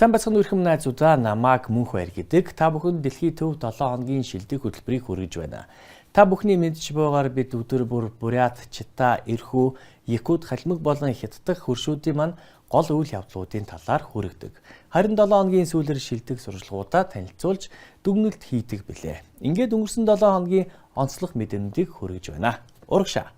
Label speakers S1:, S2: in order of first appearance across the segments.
S1: Сайн бацхан үрхэм найзуудаа намайг Мөнх Баяр гэдэг. Та бүхэн дэлхийн төв 7 хоногийн шилдэг хөтөлбөрийг хүргэж байна. Та бүхний мэдж байгаагаар бид өдөр бүр Бурят, Чита, Ирхүү, Якут, Халимаг болон Хятадх хөршүүдийн маань гол үйл явдлуудын талаар хүргэдэг. Харин 7 хоногийн сүүлээр шилдэг сурвалжлагуудаа танилцуулж дүгнэлт хийдэг билээ. Ингээд өнгөрсөн 7 хоногийн онцлог мэдээнүүдийг хүргэж байна. Урагшаа.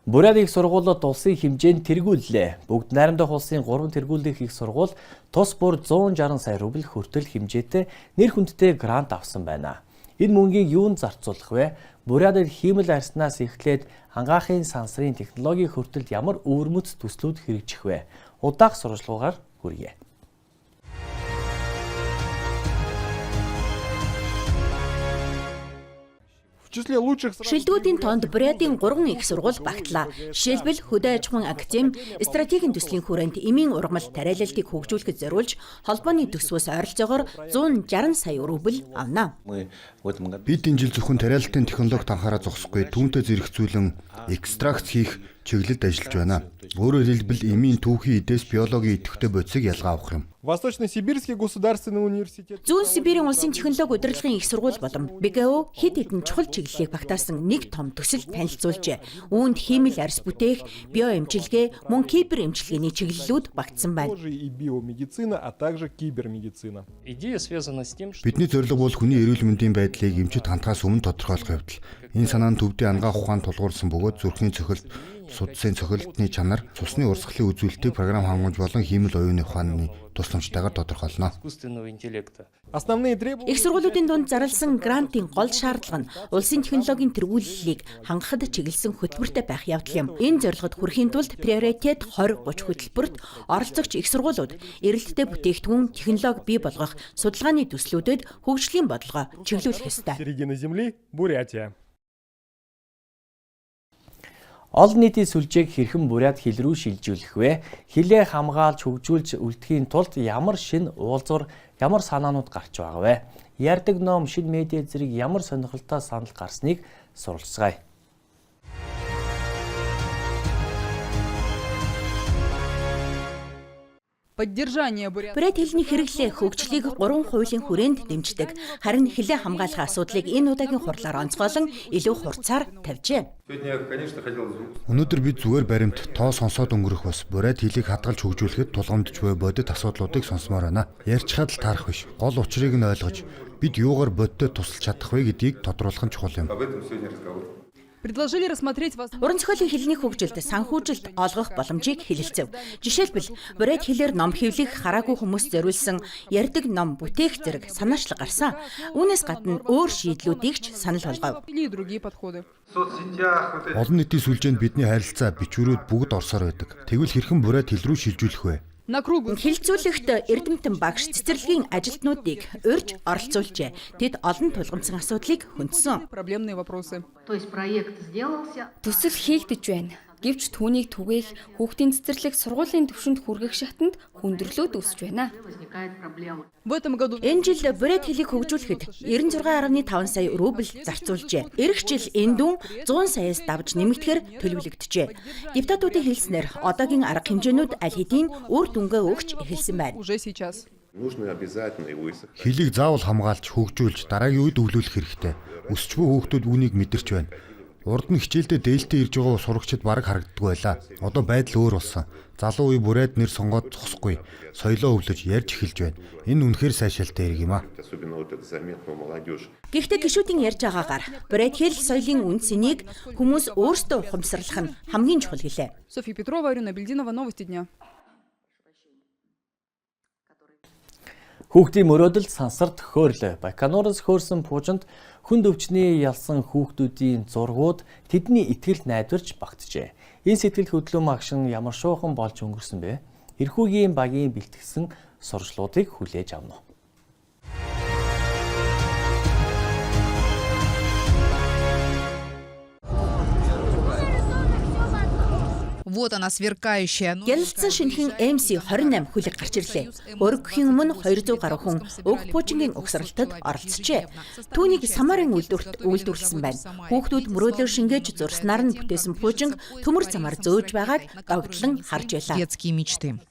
S1: Бурят их сургуулиуд улсын хэмжээнд тэргүүллээ. Бүгд найрамдах улсын 3 тэргүүлэх их сургууль тус бүр 160 сая рубль хүртэл хэмжээтэй нэр хүндтэй грант авсан байна. Энэ мөнгийг юунд зарцуулах вэ? Бурятад хиймэл арснаас эхлээд ангаахын сансрын технологийн хүртэл ямар өвөрмөц төслүүд хэрэгжих вэ? Удаах сурвалжлагаар хүргэе.
S2: Шилдэгүүдийн тоонд Бурятын 3 их сургууль багтлаа. Жишээлбэл хөдөө аж ахуйн академи, стратегийн төслийн хүрээнд эмийн ургамал тариалалтыг хөгжүүлэхэд зориулж холбооны төсвөөс ойролцоогоор 160 сая рубль авна.
S3: Бид энэ жил зөвхөн тариалалтын технологид анхаараа зогсохгүй, түүнтэй зэрэгцүүлэн экстракт хийх чиглэлд ажиллаж байна. Өөрөөр хэлбэл эмийн түүхийн эдээс биологийн идэвхтэй бодисыг ялгаа авах юм.
S4: Восточно-Сибирский государственный университет.
S2: Зүүн Сибирийн улсын технологи удирдлагын их сургууль болон БГУ хэд хэдэн чухал чиглэлийг багтаасан нэг том төсөл танилцуулжээ. Үүнд хиймэл арьс бүтээх, биоэмчилгээ, мөн кибер эмчилгээний чиглэлүүд багтсан байна.
S4: И биомедицина, а также кибермедицина.
S3: Бидний зорилго бол хүний эрүүл мэндийн байдлыг эмчит хандхаас өмнө тодорхойлох явдал. Энэ санаа нь төвдийн ангаах ухаанд тулгуурсан бөгөөд зүрхний цохилт, судсын цохилтны чанар, цусны урсгалын үзүүлэлтийг програм хангамж болон хиймэл оюуны ухааны тусламжтайгаар тодорхойлно.
S4: Основные требования.
S2: Их сургуулиудын дунд зарласан грантын гол шаардлага нь улсын технологийн тэргүүллийг хангахад чиглэсэн хөтөлбөртэй байх явдал юм. Энэ зорилгод хүрэхийн тулд приоритет 2030 хөтөлбөрт оролцогч их сургуулиуд эрэлттэй бүтээгдэхүүн технологи бий болгох судалгааны төслүүдэд хөгжлийн бодлогоо чиглүүлэх ёстой.
S4: Середина земли, Бурятия.
S1: Олон нийтийн сүлжээг хэрхэн Бурят хэл рүү шилжүүлэх вэ? Хэлээ хамгаалж хөгжүүлж үлдэхийн тулд ямар шин уулзуур, ямар санаанууд гарч байгаа вэ? Ярддаг ном, шин медиа зэрэг ямар сонирхолтой санал гарсныг суралцгаая.
S2: Бурят хэлний хэрэглээ хөгжлийг 3 хуулийн хүрээнд дэмждэг. Харин хэлээ хамгаалах асуудлыг энэ удаагийн хурлаар онцгойлон илүү хурцаар тавьжээ.
S3: Өнөөдөр бид зүгээр баримт тоо сонсоод өнгөрөх бас Бурят хэлийг хадгалж хөгжүүлэхэд тулгамдж буй бодит асуудлуудыг сонсомоор байна. Ярьчихад л таарах биш. Гол учрыг нь ойлгож бид юугаар бодиттой тусалж чадах вэ гэдгийг тодруулах нь чухал юм.
S2: Уран зохиолын хэлний хөгжилд санхүүжилт олгох боломжийг хэлэлцэв. Жишээлбэл Бурят хэлээр ном хэвлэх хараагүй хүмүүс зориулсан ярддаг ном бүтээх зэрэг санаачлаг гарсан. Үүнээс гадна өөр шийдлүүдийг ч санал болгов.
S3: Олон нийтийн сүлжээнд бидний харилцаа, бичвэрүүд бүгд орсоор байдаг. Тэгвэл хэрхэн Бурят хэл рүү шилжүүлэх вэ?
S2: Хэлцүүлэгт Эрдэмтэн багш цэцэрлэгийн ажилтнуудыг урьж оролцуулжээ. Тэд олон тулгамдсан асуудлыг хөндсөн.
S5: Төсөл хийгдэж байна. Гэвч түүнийг түгээх хүүхдийн цэцэрлэг сургуулийн түвшинд хүргэх шатанд хүндрэлүүд үүсэж байна.
S2: Энэ жил Бурят хэлийг хөгжүүлэхэд 96.5 сая рубль зарцуулжээ. Ирэх жил энэ дүн 100 саяас давж нэмэгдэхээр төлөвлөгдөжээ. Депутатуудын хэлснээр одоогийн арга хэмжээнүүд аль хэдийн үр дүнгээ өгч эхэлсэн байна.
S3: Хэлийг заавал хамгаалж, хөгжүүлж, дараагийн үед өвлүүлэх хэрэгтэй. Өсч буй хүүхдүүд үүнийг мэдэрч байна. Урд нь хичээлдээ дээлтэй ирж байгаа сурагчид бараг харагддаг байлаа. Одоо байдал өөр болсон. Залуу үе Бурят нэр сонгоод зогсохгүй. Соёлоо өвлөж ярьж эхэлж байна. Энэ үнэхээр сайшаалтай хэрэг юм аа.
S2: Гэхдээ гишүүдийн ярьж байгаагаар Бурят хэл соёлын үн цэнийг хүмүүс өөрсдөө ухамсарлах нь хамгийн чухал гэлээ.
S5: Софья Петрова, Арина Бельдинова, новости дня.
S1: Хүүхдийн мөрөөдөлд сансарт хөөрл. Байконуроос хөөрсөн пуужинд хүнд өвчний ялсан хүүхдүүдийн зургууд тэдний итгэл найдварч багтжээ. Энэ сэтгэл хөдлөм агшин ямар шуухан болж өнгөрсөн бэ? Ирхүүгийн багийн бэлтгэсэн сурвалжлуудыг хүлээж авна.
S6: Вот она сверкающая.
S2: Гялалцсан шинэхэн MC28 хүлэг гарч ирлээ. Өргөхийн өмнө 200 гаруй хүн уг пуужингийн угсралтад оролцжээ. Түүнийг Самарын үйлдвэрлэсэн байна. Хүүхдүүд мөрөөдлөөр шингээж зурснаар нь бүтээсэн пуужинг төмөр замаар зөөж байгааг догтлон харж байлаа.
S6: Детские мечты.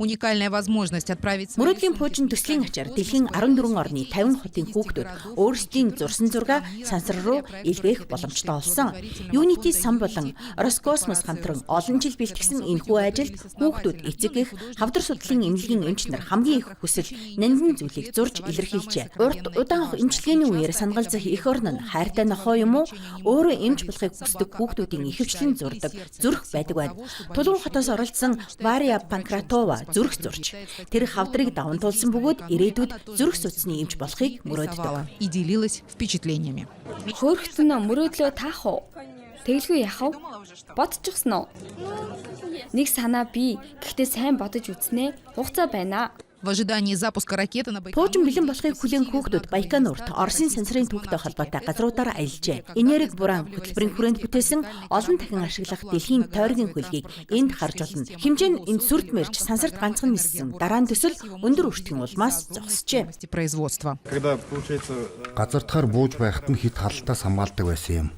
S6: Уникальная возможность отправить...
S2: Мөрөөдлийн пуужин төслийн ачаар дэлхийн 14 орны 50 хотын хүүхдүүд өөрсдийн зурсан зураг сансар руу илгээх боломжтой болсон. Unity сан болон Роскосмос хамтран олон жил бэлтгэсэн энэхүү ажилд хүүхдүүд эцэг их хавдар судлалын эмнэлгийн эмч нар хамгийн их хүсэл нандин зүйлийг зурж илэрхийлжээ. Урт удаан эмчилгээний үеэр сангалзах эх орн нь хайртай нохоо юм уу өөрөө эмч болохыг хүсдэг хүүхдүүдийн ихэвчлэн зурдаг зүрх байдаг байна. Тулгын хотоос оролцсон Варя Панкратова зүрх зурж. Тэр хавдрыг даван туулсан бөгөөд ирээдүйд зүрх судасны эмч болохыг мөрөөддөг.
S6: И делилась впечатлениями.
S5: Хөөрхтөн мөрөөдлөө таах уу? Тэглгүй яах вэ? Бодчихсон уу? Нэг санаа бий. Гэхдээ сайн бодож үзнэ. Хугацаа байна.
S6: В ожидании запуска ракеты на
S2: Пуужин бэлэн болохыг хүлээн хүүхдүүд Байконурт Оросын сансрын түүхтэй холбоотой газруудаар аялжээ. Энерги буран хөтөлбөрийн хүрээнд бүтээсэн олон дахин ашиглах дэлхийн тойргийн хөлгийг энд харж болно. Хэмжээ нь энд сүрдмэрч сансарт ганцхан ниссэн. Дараа нь төсөл өндөр өртгийн улмаас зогсжээ.
S6: производства.
S3: Газартахаар бууж байхад нь хит халалтаас хамгаалдаг байсан юм.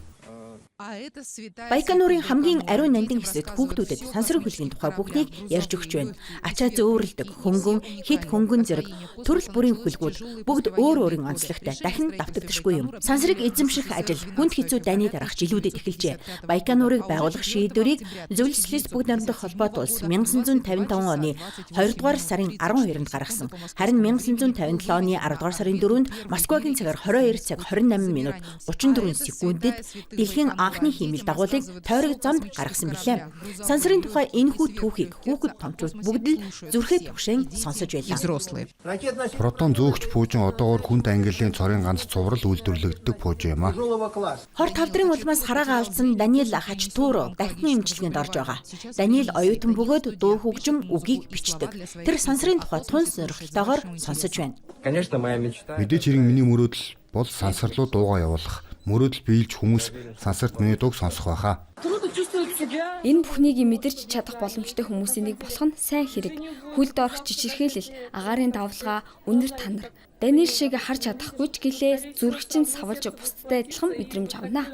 S2: Байконурын хамгийн ариун нандин хэсэгт хүүхдүүдэд сансрын хөлгийн тухай бүхнийг ярьж өгч байна. Ачаа зөөвөрлөдөг, хөнгөн, хит хөнгөн зэрэг төрөл бүрийн хөлгүүд бүгд өөр өөрийн онцлогтой дахин давтагдчихгүй юм. Сансрыг эзэмших ажил хүнд хэцүү дайны дараах жилүүдэд эхэлжээ. Байконурыг байгуулах шийдвэрийг Зөвлөлт бүгд найрамдах холбоот улс 1955 оны 2 дугаар сарын 12-нд гаргасан. Харин 1957 оны 10 дугаар сарын 4-нд Москвагийн цагаар 22 цаг 28 минут 34 секундэд дэлхийн анхны хиймэл дагуулыг тойрог замд гаргасан билээ. Сансрын тухай энэхүү түүхийг хүүхэд томчууд бүгд л зүрхээ түгшэн сонсож байлаа.
S3: Протон зөөгч пуужин одоогоор хүнд ангиллын цорын ганц цуврал үйлдвэрлэгддэг пуужин юм а.
S2: Хорт хавдрын улмаас хараагаа алдсан Даниэл Хачтуур дахин эмчилгээнд орж байгаа. Даниэл оюутан бөгөөд дуу хөгжим үгийг бичдэг. Тэр сансрын тухай тун сонирхолтойгоор сонсож байна.
S3: Мэдээж хэрэг миний мөрөөдөл бол сансар руу дуугаа явуулах. Мөрөөдөл биелж хүмүүс сансарт миний дууг сонсох байхаа.
S5: Энэ бүхнийг мэдэрч чадах боломжтой хүмүүсийн нэг болох нь сайн хэрэг. Хүлд орох жижигхээлэл, агаарын давлгаа, үнэр танар. Даниэл шиг харж чадахгүй ч гэлээ зүрхчин савлж бусдад адилхан мэдрэмж авна.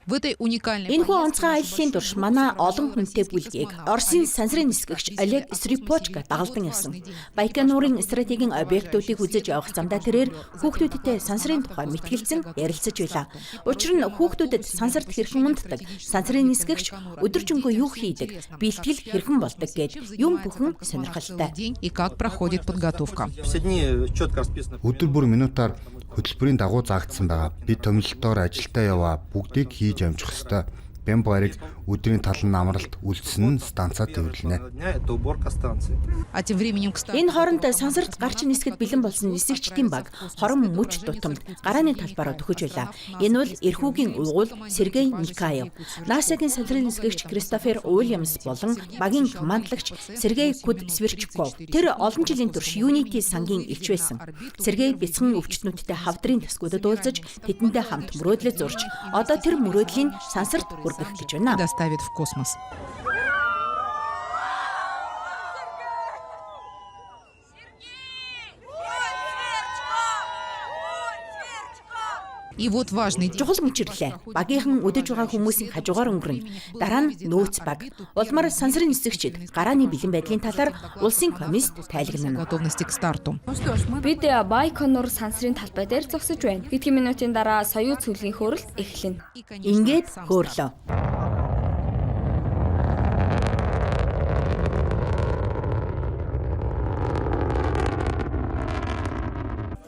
S6: В этой уникальной...
S2: Энэхүү онцгой аяллаа турш манай олон хүнтэй бүлгийг Оросын сансрын нисгэгч Олег Срипочка дагалдан явсан. Байконурын стратегийн объектуудыг үзэж явах замдаа тэрээр хүүхдүүдтэй сансрын тухай мэтгэлцэн ярилцаж байлаа. Учир нь хүүхдүүдэд сансарт хэрхэн унддаг, сансрын нисгэгч өдөржингөө юу хийдэг, бэлтгэл хэрхэн болдог гэд юм бүхэн сонирхолтой.
S6: И как проходит подготовка.
S3: Өдөр бүр минутаар хөтөлбөрийн дагуу заагдсан байгаа. Би томилолтоор ажилдаа яваа бүгдийг хийж амжих ёстой. Бямб гариг өдрийн талан амралт үлдсэн нь станцад төвлөнэ.
S6: А тем временем, кстати...
S2: Энэ хооронд сансарт гарч нисгэд бэлэн болсон нисгэгчдийн баг хорон мөч тутамд гарааны талбараа төхөж байлаа. Энэ бол эрхүүгийн угуул Сергей Никаев, НАСА-гийн сансрын нисгэгч Кристофер Уильямс болон багийн командлагч Сергей Кудсверчков. Тэр олон жилийн турш Unity сангийн элч байсан. Сергей бяцхан өвчтнүүдтэй хавдрын тасгуудад уулзаж тэдэнтэй хамт мөрөөдлөө зурж одоо тэр мөрөөдлийн сансарт хүргэх гэж байна.
S6: Доставит в космос. И вот важный
S2: Чухал мөчрлээ. Багийнхан өдөж байгаа хүмүүсийн хажуугаар өнгөрнө. Дараа нь нөөц баг. Улмаар сансрын нисгэгчид гарааны бэлэн байдлын талаар улсын комист тайлагнана.
S6: готовности к старту.
S5: Бид Байконур сансрын талбай дээр зогсож байна. Хэдхэн минутын дараа Союз цүлгийн хөөрөлт эхэлнэ.
S2: Ингээд хөөрлөө.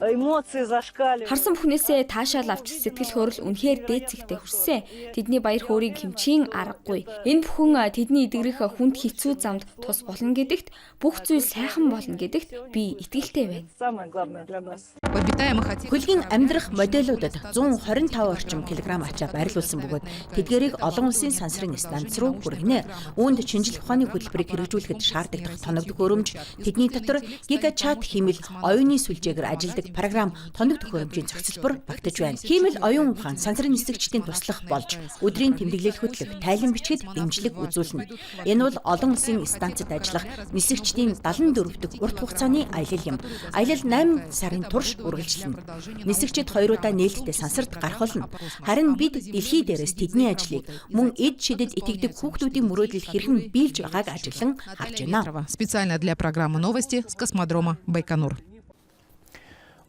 S5: Харсан бүхнээсээ таашаал авч сэтгэл хөөрөл үнэхээр дээд зэгтээ хүрсэн. Тэдний баяр хөөргийг хэмчийн аргагүй. Энэ бүхэн тэдний идэгрэх хүнд хэцүү замд тус болно гэдэгт бүх зүйл сайхан болно гэдэгт би итгэлтэй байна.
S6: Обитаемых отелей.
S2: Хөлгийн амьдрах модулуудад 125 орчим килограмм ачаа байрлуулсан бөгөөд тэдгээрийг олон улсын сансрын станц руу хүргэнэ. Үүнд шинжлэх ухааны хөтөлбөрийг хэрэгжүүлэхэд шаардлагатай тоног төхөөрөмж, тэдний дотор гигачат хэмэл оюуны сүлжээгээр ажилладаг програм тоног төхөөрөмжийн цогцлбор багтаж байна. Хиймэл оюун ухаан сансрын нисгчдийн туслах болж өдрийн тэмдэглэл хөтлөх, тайлан бичгэд дэмжлэг үзүүлнэ. Энэ бол олон улсын станцад ажиллах нисгчдийн 74 дахь урт хугацааны аялал юм. Аялал 8 сарын турш үргэлжилнэ. Нисгчид 2 удаа нээлттэй сансарт гарах болно. Харин бид дэлхий дээрээс тэдний ажлыг мөн эд шидэд итгэдэг хүүхдүүдийн мөрөөдөл хэрхэн биелж байгааг ажиглан харж байна.
S6: Специально для программы новости с космодрома Байконур.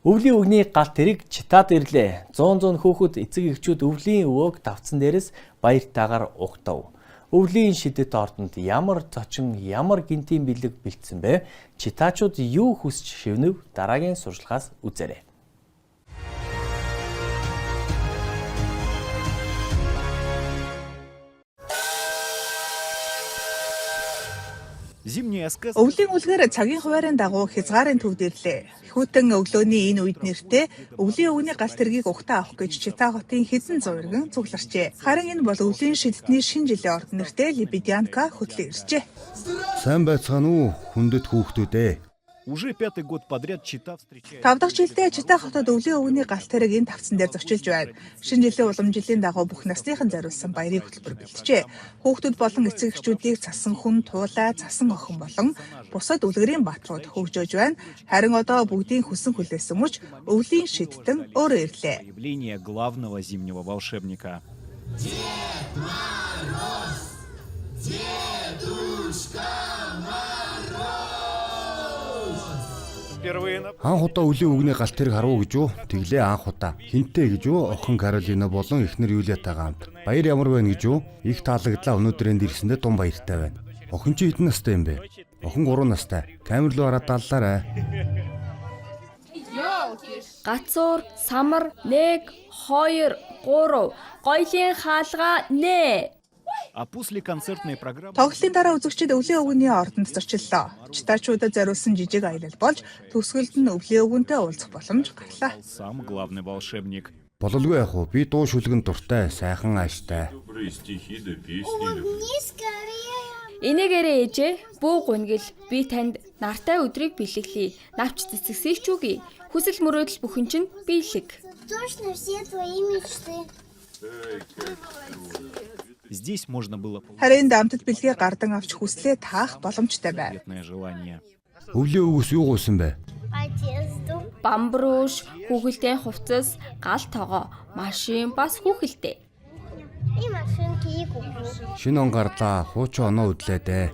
S1: Өвлийн өгний галт тэрэг читаад ирлээ. 100 хүүхэд эцэг эхчүүд өвлийн өвөөг давтсан дээрээс баяртайгаар угтав. Өвлийн шидэт ордонд ямар зочин, ямар гинтийн бэлэг бэлдсэн бэ? Читаачууд юу хүсч шивнэв? Дараагийн сурчлагаас үзээрэй.
S7: Өвлийн үлгээр цагийн хуваарийн дагуу хязгаарын төвд ирлээ. Хүүтэн өглөөний энэ үед нэртэй өвлийн өвгний галт тэргийг угтаа авах гэж Чита хотын хэдэн зуун иргэн цугларчээ. Харин энэ бол өвлийн шидэтний шинэ жилийн орд нэртэй Лебедянка хөтлөн иржээ.
S3: Сайн байцгаана уу хүндэт хүүхдүүд ээ.
S8: Уже 5-й год подряд Чита встречает.
S7: 5 дахь жилдээ Чита хотод өвлийн өвгний галт тэрэг энэ тавцан дээр зочилж байна. Шинэ жилийн уламжлалын дагуу бүх насныхан зориулсан баярын хөтөлбөр бэлджээ. Хүүхдүүд болон эцэг эхчүүдийг цасан хүн, туулай, цасан охин болон бусад үлгэрийн бааtruуд хөгжөөж байна. Харин одоо бүгдийн хүсэн хүлээсэн мөч өвлийн шидтэн өөрөө ирлээ.
S8: Появление главного зимнего волшебника.
S3: Анх удаа өвлийн өгний галт тэрэг харав гэж юу? Тэглээ анх удаа. Хинтээ гэж юу? Охин Каролина болон эхнэр Юлиатайгаа хамт. Баяр ямар байна гэж юу? Их таалагдлаа өнөөдөр энд ирсэндээ тун баяртай байна. Охин чи хэдэн настай юм бэ? Охин 3 настай. Камер руу хараад даллаарай.
S5: Гацуур, самар, 1, 2, 3. Гоёлын хаалга нэ.
S8: А после концертной программы
S7: Тоглолтын дараа үзэгчид өвлийн өвгний ордонд зорчиллоо. Читаачуудад зориулсан жижиг аялал болж төгсгөлд нь өвлийн өвгөнтэй уулзах боломж гарлаа.
S8: сам главный волшебник.
S3: Бололгүй яах вэ? Би дуу шүлгэн дуртай, сайхан ааштай.
S5: Энэгээрээ ээжээ, бүү гунгил би танд нартай өдрийг бэлэглэе. Навч цэцэгсийг ч үгүй. Хүсэл мөрөөдөл бүхэн чинь биелэг.
S9: Точно все твои мечты.
S8: Здесь можно было
S7: Харин дамтад бэлгээ гардан авч хүслээ таах боломжтой байв.
S8: получить желание.
S3: Өвлийн өвгөөс юу гуйсан бэ?
S9: Одежду.
S5: Бамбрууш, хүүхэлдэйн хувцас, гал тоогоо, машин бас хүүхэлдэй.
S9: И машинки, и куклу.
S3: Шинэ он гарлаа. Хуучин оноо үдлээ дээ.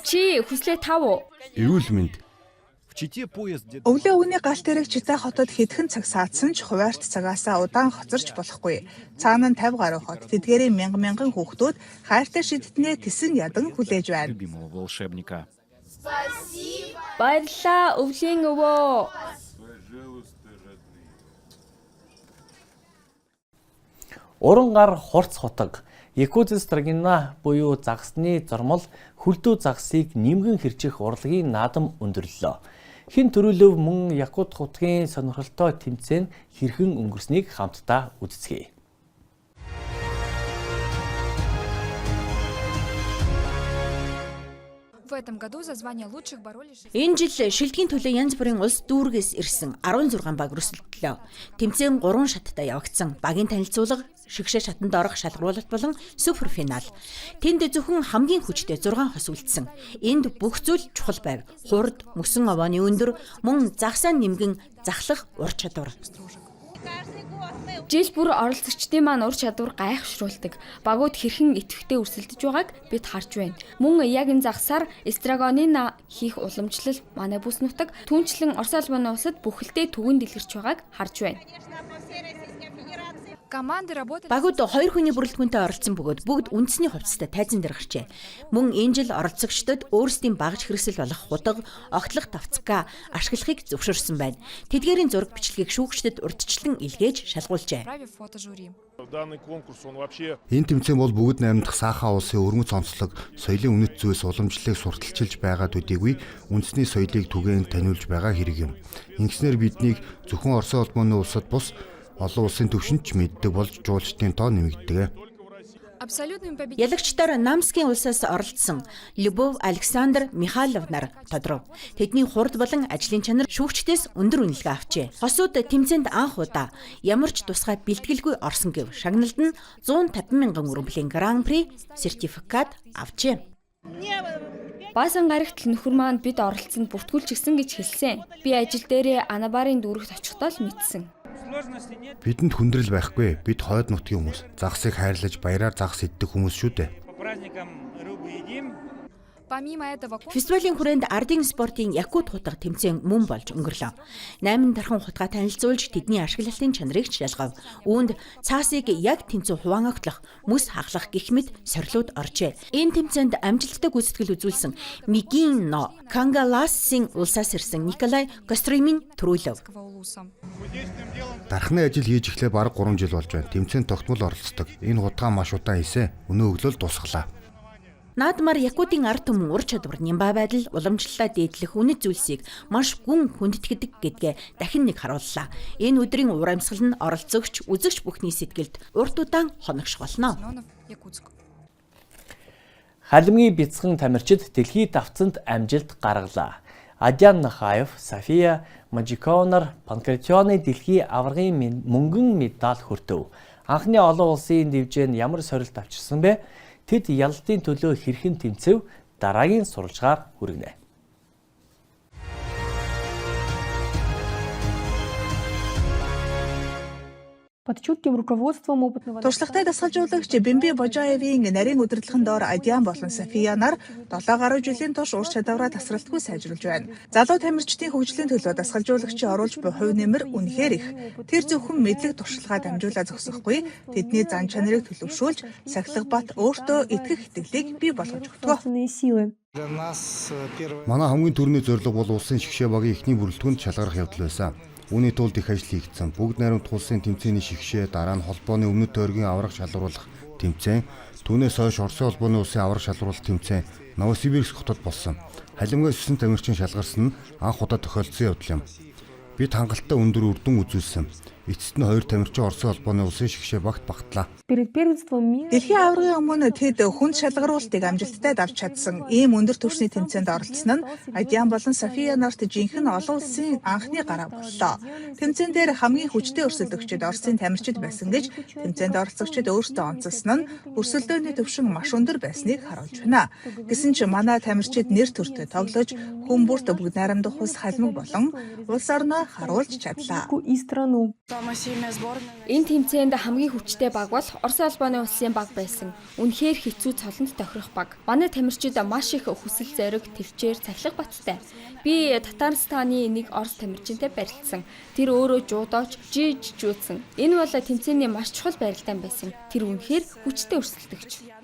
S5: Чи хүслээ тав уу?
S3: Эрүүл мэнд.
S8: В Чите поезд дед...
S7: Өвлийн өвгний галт тэрэг Чита хотод хэдхэн цаг саадсан ч хуваарт цагаасаа удаан хоцорч болохгүй. Цаана нь 50 гаруй хот тэдгээрийн мянган хүүхдүүд хайртай шидтнээ тэсэн ядан хүлээж байна.
S8: любимого волшебника.
S5: Баярлалаа өвлийн өвөө.
S1: Уран гар хурц хутаг. Якутс Драгина буюу загсны зормол хөлдөө загсыг нимгэн хэрчих урлагийн наадам өндөрлөлөө. Хин төрөлөв мөн Якут хутгийн сонирхолтой тэмцээн хэрхэн өнгөрснийг хамтдаа үздэцгээе.
S2: Энэ жил шилдэгийн төлөө янз бүрийн улс дүүргээс ирсэн 16 баг өрсөлдлөө. Тэмцээн 3 шаттай явагдсан. Багийн танилцуулга, шигшээ шатанд орох шалгаруулалт болон суперфинал. Тэнд зөвхөн хамгийн хүчтэй 6 хос үлдсэн. Энд бүх зүйл чухал байв. Хурд, мөсөн овооны өндөр, мөн загсаа нэмгэн захлах ур чадвар.
S5: Жил бүр оролцогчдын маань ур чадвар гайхшруулдаг. Багууд хэрхэн идэвхтэй өрсөлдөж байгааг бид харж байна. Мөн яг энэ загсаар эстрагонын хийх уламжлал манай бүс нутаг түнчлэн Орос улбаны улсад бүхэлдээ түгээн дэлгэрч байгааг харж байна.
S2: Багууд 2 хүний бүрэлдэхүүнтэй оролцсон бөгөөд бүгд үндэсний хувцастай тайзан дээр гарчээ. Мөн энэ жил оролцогчдод өөрсдийн багаж хэрэгсэл болох худаг, огтлох давцгаа ашиглахыг зөвшөөрсөн байна. Тэдгээрийн зураг бичлэгийг шүүгчдэд урьдчилан илгээж шалгуулжээ.
S3: Энэ тэмцээн бол бүгд найрамдах саахан улсын өрмөц онцлог, соёлын үнэт зүйлс уламжлалыг сурталчилж байгаа төдийгүй үндэсний соёлыг түгээн таниулж байгаа хэрэг юм. Ингэснээр биднийг зөвхөн Оросын улбооны улсад бус олон улсын түвшинд ч мэддэг болж жуулчдын тоо нэмэгдэг.
S2: Ялагчдаар Намскийн улсаас оролцсон Любов Александр Михайлов нар тодоров. Тэдний хурд болон ажлын чанар шүүгчдээс өндөр үнэлгээ авчээ. Хосууд тэмцээнд анх удаа ямар ч тусгай бэлтгэлгүй орсон гэв шагналд нь 150 мянган өрөмблийн гран-при сертификат авчээ.
S5: Баасан гарагт нөхөр маань бид оролцсонд бүртгүүлчихсэн гэж хэлсэн. Би ажил дээрээ Анабарын дүүрэгт очихдоо л мэдсэн.
S3: Бидэнд хүндрэл байхгүй. Бид хойд нутгийн хүмүүс. Загсыг хайрлаж баяраар загс иддэг хүмүүс шүү дээ.
S2: Фестивалийн хүрээнд ардын спортын Якут хутга тэмцээн мөн болж өнгөрлөө. 8 дархан хутгаа танилцуулж тэдний ашиглалтын чанарыг шалгав. Үүнд цаасыг яг тэнцүү хуваан огтлох, мөс хаглах гэх мэт сорилууд оржээ. Энэ тэмцээнд амжилттай гүйцэтгэл үзүүлсэн Мигино Кангаласын улсаас ирсэн Николай Костромин төрүүлв.
S3: Дархны ажил хийж эхлээ бараг 3 жил болж байна. Тэмцээнд тогтмол оролцдог. Энэ хутгаа маш удаан хийсэн. Өнөө өглөөл дуусглаа.
S2: Наадмаар Якутын ард түмэн ур чадвар, нямбаа байдал, уламжлалаа дээдлэх үнэт зүйлсийг маш гүн хүндэтгдэг гэдгээ дахин нэг харууллаа. Энэ өдрийн уур амьсгал нь оролцогч, үзэгч бүхний сэтгэлд урт удаан хоногших болно.
S1: Халимгийн бяцхан тамирчид дэлхийд давцанд амжилт гаргалаа. Адян Нахаев, София Мажиконоор Панкратионы дэлхийн аваргын мөнгөн медаль хүртэв. Анхны олон улсын дивжээнд ямар сорилт авчирсан бэ? Тэд ялалтын төлөө хэрхэн тэмцэв? Дараагийн сурвалжгаар хүргэнэ.
S7: Туршлагатай дасгалжуулагч Бэмби Божаевын нарийн удирдлагын доор Адян болон София нар 7 гаруй жилийн турш ур чадвараа тасралтгүй сайжруулж байна. Залуу тамирчдын хөгжлийн төлөө дасгалжуулагчийн оруулж буй хувь нэмэр үнэхээр их. Тэр зөвхөн мэдлэг туршлагаа дамжуулаад зогсохгүй, тэдний зан чанарыг төлөвшүүлж, сахилга бат өөртөө итгэх итгэлийг бий болгож өгдөг.
S3: Манай хамгийн түрүүний зорилго бол улсын шигшээ багийн эхний бүрэлдэхүүнд шалгарах явдал байсан. Үүний тулд их ажил хийгдсэн. Бүгд найрамд улсын тэмцээний шигшээ, дараа нь холбооны өмнөд тойргийн аврах шалгаруулах тэмцээн, түүнээс хойш Оросын холбооны улсын аврах шалгаруулах тэмцээн Новосибирск хотод болсон. Халимгаас 9 тамирчин шалгарсан нь анх удаа тохиолдсон явдал юм. Бид хангалттай өндөр үр дүн үзүүлсэн. Эцэст нь 2 тамирчин Оросын холбооны улсын шигшээ багт багтлаа.
S7: Дэлхийн аваргын өмнө тэд хүнд шалгаруултыг амжилттай давж чадсан ийм өндөр түвшний тэмцээнд оролцсон нь Адян болон София нарт жинхэнэ олон улсын анхны гараа боллоо. Тэмцээн дээр хамгийн хүчтэй өрсөлдөгчд Оросын тамирчид байсан гэж тэмцээнд оролцогчид өөрсдөө онцолсон нь өрсөлдөөний түвшин маш өндөр байсныг харуулж байна. Гэсэн ч манай тамирчид нэр төртөд тоглож хүмүүст бүгд найрамдах ус халимг болон улс орноо харуулж чадлаа.
S5: Энэ тэмцээнд хамгийн хүчтэй баг бол Оросын холбооны улсын баг байсан. Үнэхээр хэцүү цолонд тохирох баг. Манай тамирчид маш их хүсэл зориг, төвчээр, цахилга баттай. Би Татарстаны нэг Орос тамирчинтай барилцсан. Тэр өөрөө жуудооч, жижигжүүлсэн. Энэ бол тэмцээний маш чухал барилдаан байсан. Тэр үнэхээр хүчтэй өрсөлдөгч.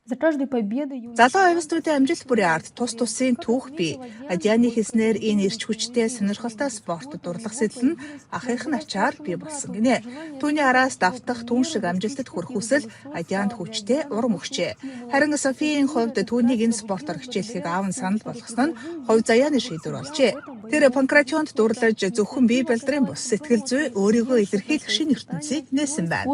S7: Залуу авистуудын амжилт бүрийн ард тус тусын түүх бий. Адяны хэлснээр энэ эрч хүчтэй сонирхолтой спортод дурлах сэтэл нь ахих начаар бий болсон гинэ. Түүний араас давтах түн шиг амжилтад хүрэх хүсэл Адянд хүчтэй урам өгчээ. Харин Софийн хувьд түүнийг энэ спортоор хичээлхийг аав нь санал болгосон нь хувь заяаны шийдвэр болжээ. Тэр Панкратионд дурлаж зөвхөн бие балдрын бус сэтгэл зүй өөрийгөө илэрхийлэх шинэ ертөнцийг нээсэн байна.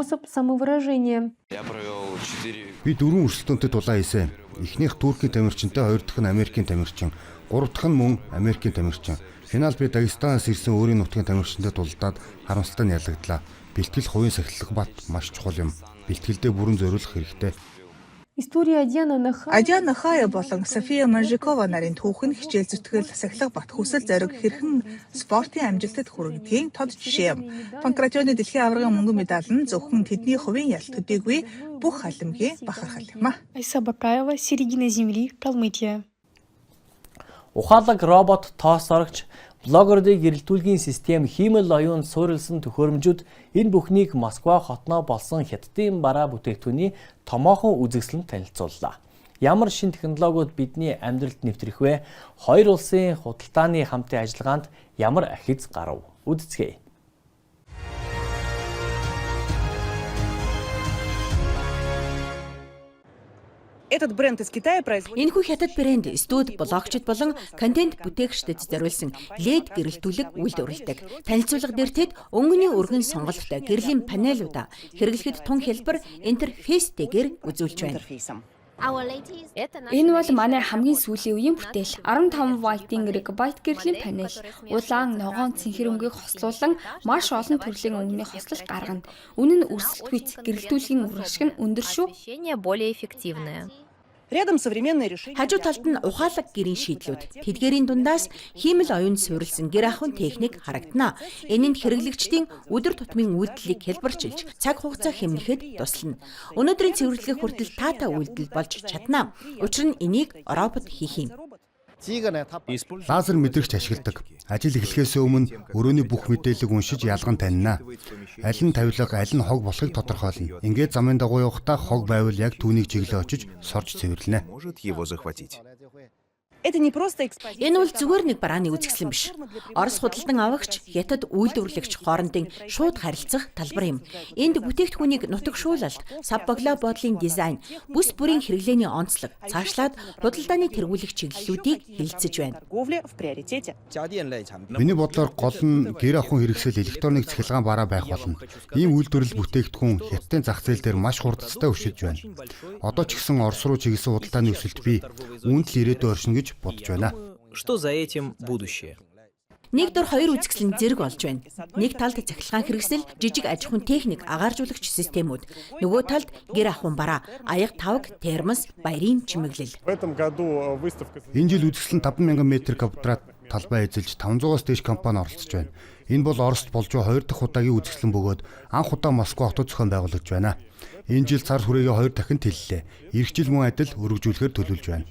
S3: Би 4 өрсөлдөөнтэй дулаан хийсэн. Эхнийх Туркийн тамирчинтай, хоёр дахь нь Америкийн тамирчин, гурав дахь нь мөн Америкийн тамирчин. Финалд би Дагестанаас ирсэн өөрийн нутгийн тамирчинтай дулдаад харамсалтай нь ялагдлаа. Бэлтгэл хувийн сахилга бат маш чухал юм. Бэлтгэлдээ бүрэн зориулах хэрэгтэй.
S7: Адян Нахаев болон София Мажикова нарын түүх нь хичээл зүтгэл, сахилга бат хүсэл зориг хэрхэн спортын амжилтад хүргэдгийн тод жишээ юм. Панкратионы дэлхийн аваргын мөнгөн медаль нь зөвхөн тэдний хувийн ялт төдийгүй бүх халимгийн бахархал юм а.
S1: Ухаалаг робот тоос орогч Блогеруудыг эрэлтүүлгийн систем хиймэл оюунд суурилсан төхөөрөмжүүд энэ бүхнийг Москва хотноо болсон хятадын бараа бүтээгдэхүүний томоохон үзэгсэлэнд танилцууллаа. Ямар шин технологиуд бидний амьдралд нэвтрэх вэ? Хоёр улсын худалдааны хамтын ажиллагаанд ямар ахиц гарав? Үздцгээе.
S2: Энэхүү хятад брэнд студ блогчид болон контент бүтээгчдэд зориулсан LED гэрэлтүүлэг үйлдвэрлэдэг. Танилцуулга дээр тэд өнгөний өргөн сонголттой гэрлийн панелуудаа хэрэглэхэд тун хэлбэр интерфейстэйгээр үзүүлж байна.
S5: Энэ бол манай хамгийн сүүлийн үеийн бүтээл. 15 ваттын гигабайт гэрлийн панел. Улаан, ногоон цэнхэр өнгийг хослуулан маш олон төрлийн өнгөний хослол гаргана. Үнэн нь өрсөлдөхүйц гэрэлтүүлгийн үр ашиг нь өндөр шүү.
S2: Хажуу талд нь ухаалаг гэрийн шийдлүүд. Тэдгээрийн дундаас хиймэл оюунд суурилсан гэр ахуйн техник харагдана. Энэ нь хэрэглэгчдийн өдөр тутмын үйлдэлийг хэлбэрчилж, цаг хугацаа хэмнэхэд туслана. Өнөөдрийн цэвэрлэх хүртэл таатай үйлдэл болж чадна. Учир нь энийг робот хийх юм.
S3: Лазер мэдрэгч ашигладаг. Ажил эхлэхээс өмнө өрөөний бүх мэдээллийг уншиж ялган танина. Аль нь тавилга, аль нь хог болохыг тодорхойлно. Ингээд замын дагуу явахдаа хог байвал яг түүнийг чиглээ очиж сорж цэвэрлэнэ.
S2: Энэ бол зүгээр нэг барааны үзэсгэлэн биш. Орос худалдан авагч, хятад үйлдвэрлэгч хоорондын шууд харилцах талбар юм. Энд бүтээгдэхүүнийг нутагшуулалт, сав боглоо бодлын дизайн, бүс бүрийн хэрэглээний онцлог, цаашлаад худалдааны тэргүүлэх чиглэлүүдийг хэлэлцэж байна.
S3: Миний бодлоор гол нь гэр ахуйн хэрэгсэл электроник цахилгаан бараа байх болно. Ийм үйлдвэрлэл бүтээгдэхүүн хятадын зах зээл дээр маш хурдцтай өшөж байна. Одоо ч гэсэн Орос руу чиглэсэн худалдааны өсөлт бий. Үүнд л ирээдүй оршин гэж бодож байна.
S10: Что за этим будущее?
S2: Нэг дор хоёр үзэсгэлэн зэрэг олж байна. Нэг талд цахилгаан хэрэгсэл, жижиг аж ахуйн техник, агааржуулагч системүүд. Нөгөө талд гэр ахуйн бараа, аяга тавг, термос, баярын чимэглэл.
S3: Энэ жил үзэсгэлэн 5,000 м2 талбай эзэлж 500-аас дээш компани оролцож байна. Энэ бол Орост болж хоёр дахь удаагийн үзэсгэлэн бөгөөд анх удаа Москва хотод зохион байгуулагдж байна. Энэ жил цар хүрээгээ 2 дахин тэллээ. Ирэх жил мөн адил өргөжүүлэхээр төлөвлөж байна.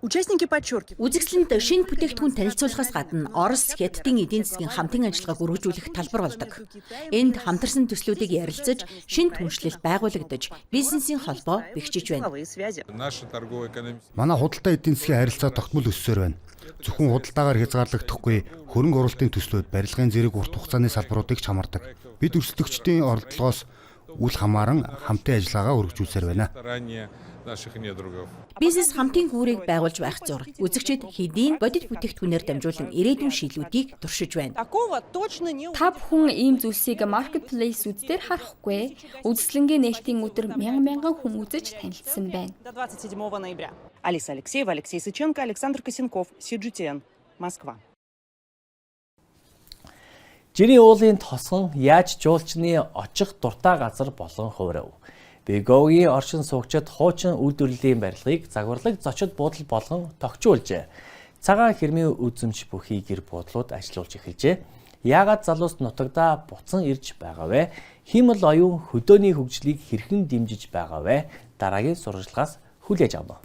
S2: Үзэсгэлэнд шинэ бүтээгдэхүүн танилцуулахаас гадна Орос, Хятадын эдийн засгийн хамтын ажиллагааг өргөжүүлэх талбар болдог. Энд хамтарсан төслүүдийг ярилцаж, шинэ түншлэл байгуулагдаж, бизнесийн холбоо бэхжиж байна.
S3: Манай худалдаа эдийн засгийн харилцаа тогтмол өссөөр байна. Зөвхөн худалдаагаар хязгаарлагдахгүй хөрөнгө оруулалтын төслүүд барилгын зэрэг урт хугацааны салбаруудыг ч хамардаг. Бид өрсөлдөгчдийн оролдлогоос үл хамааран хамтын ажиллагаагаа өргөжүүлсээр байна.
S2: Бизнес хамтын гүүрийг байгуулж байх зур. Үзэгчид хэдийн бодит бүтээгдэхүүнээр дамжуулан ирээдүйн шийдлүүдийг туршиж байна.
S5: Та бүхэн ийм зүйлсийг маркетплейс үзээр харахгүй. Үзэсгэлэнгийн нээлтийн өдөр мянган хүн үзэж танилцсан байна.
S11: Алиса Алексеева, Алексей Сыченко, Александр Косенков, CGTN, Москва.
S1: Жирийн уулын тосгон яаж жуулчны очих дуртай газар болон хувирав. Беговгийн оршин суугчид хуучин үйлдвэрлэлийн барилгыг загварлаг зочид буудал болгон тогтчуулжээ. Цагаан хэрмийн үзэмж бүхий гэр буудлууд ажиллуулж эхэлжээ. Яагаад залуус нутагтаа буцан ирж байгаа вэ? Хиймэл оюун хөдөөний хөгжлийг хэрхэн дэмжиж байгаа вэ? Дараагийн сурвалжлагаас хүлээж авна.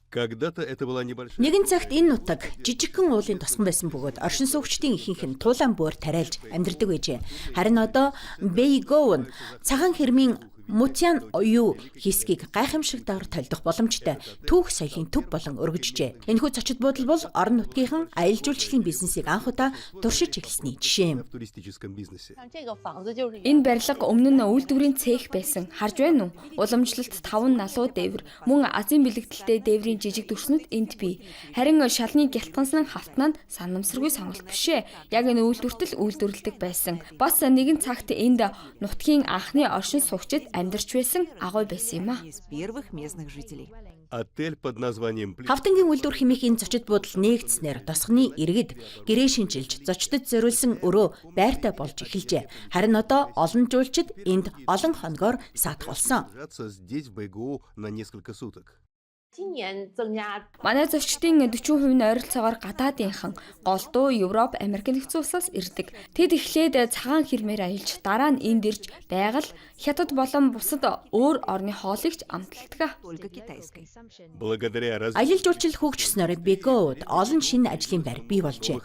S2: Нэгэн цагт энэ нутаг жижигхэн уулын тосгон байсан бөгөөд оршин суугчдын ихэнх нь туулаан бөөр тариалж амьдардаг байжээ. Харин одоо Бэйгов нь цагаан хэрмийн Мутян оюу хэсгийг гайхамшигтайгаар толдох боломжтой түүх соёлын төв болон өргөжжээ. Энэхүү зочид буудал бол орон нутгийнхан аялал жуулчлалын бизнесийг анх удаа туршиж эхэлсний жишээ юм.
S5: Энэ барилга өмнө нь үйлдвэрийн цех байсан. Харж байна уу? Уламжлалт 5 налуу дээвэр, мөн азийн бэлэгдэлтэй дээврийн жижиг дүрснүүд энд бий. Харин шалны гялтгансан хавтнаа санамсаргүй сонголт бишээ. Яг энэ үйлдвэртэл үйлдвэрлэдэг байсан. Бас нэгэн цагт энд нутгийн анхны оршин суугчид амьдарч байсан агуй байсан юм а.
S2: Хавтангийн үйлдвэр хэмээх энэ зочид буудал нээгдснээр тосгоны иргэд гэрээ шинжилж зочдод зориулсан өрөө байртай болж эхэлжээ. Харин одоо олон жуулчид энд олон хоногоор саатах болсон.
S5: Манай зочдын 40% нь ойролцоогоор гадаадынхан голдуу Европ, Америк нэгдсэн улсаас ирдэг. Тэд эхлээд цагаан хэрмээр аялж дараа нь энд ирж байгаль, хятад болон бусад өөр орны хоолыг ч амталдаг.
S2: Аялал жуулчлал хөгжснөөр Бегоуд олон шинэ ажлын байр бий болжээ.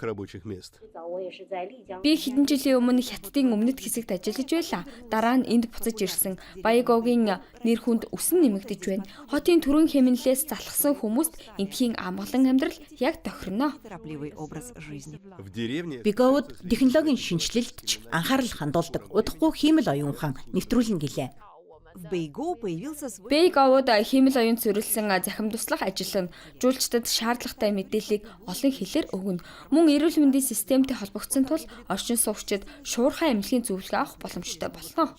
S5: Би хэдэн жилийн өмнө хятадын өмнөд хэсэгт ажиллаж байлаа. Дараа нь энд буцаж ирсэн. Баягогийн нэр хүнд өсөн нэмэгдэж байна. Хотын түрүүн хэмнэлээс залхсан хүмүүст эндхийн амгалан амьдрал яг тохирно.
S2: Бегоуд технологийн шинжилэлд ч анхаарал хандуулдаг. Удахгүй хиймэл оюун ухаан нэвтрүүлнэ гэлээ.
S5: Бэйгоуд хиймэл оюун цэвэрлсэн захим туслах ажил нь жуулчдад шаардлагатай мэдээллийг олон хэлээр өгнө. Мөн эрүүл мэндийн системтэй холбогдсон тул орчин суугчид шуурхай эмнэлгийн зөвлөгөө авах боломжтой болно.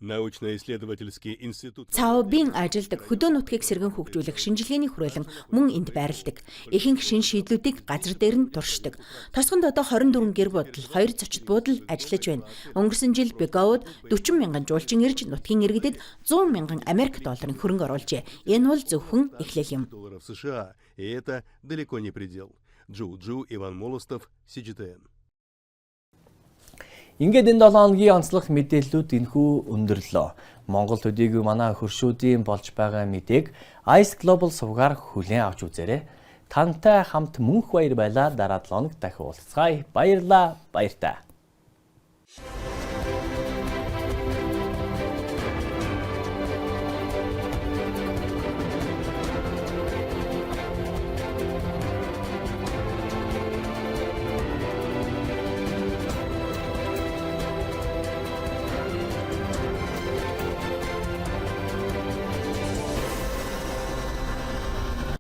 S12: Научно-исследовательский институт.
S2: Цаобын ажилдаг хөдөө нутгийг сэргэн хөгжүүлэх шинжилгээний хүрээлэн мөн энд байрладаг. Ихэнх шин шийдлүүдийг газар дээр нь туршдаг. Тосгонд одоо 24 гэр бүл, 2 зочид буудал ажиллаж байна. Өнгөрсөн жил Бегоуд 40 мянган жуулчин ирж нутгийн иргэдэд 100 мянган Америк долларын хөрөнгө оруулжээ. Энэ бол зөвхөн эхлэл юм.
S12: $100 в США, и это далеко не предел. Джу, Иван Молостов, CGTN.
S1: Ингээд энэ 7 хоногийн онцлог мэдээллүүд энхүү өндөрлөө. Монгол төдийгүй манай хөршүүдийн болж байгаа мэдээг Ice Global сувгаар хүлээн авч үзээрэй. Тантай хамт мөнх баяр байлаа. Дараа 7 хоног дахин уулзцгаая. Баярлалаа. Баяртай.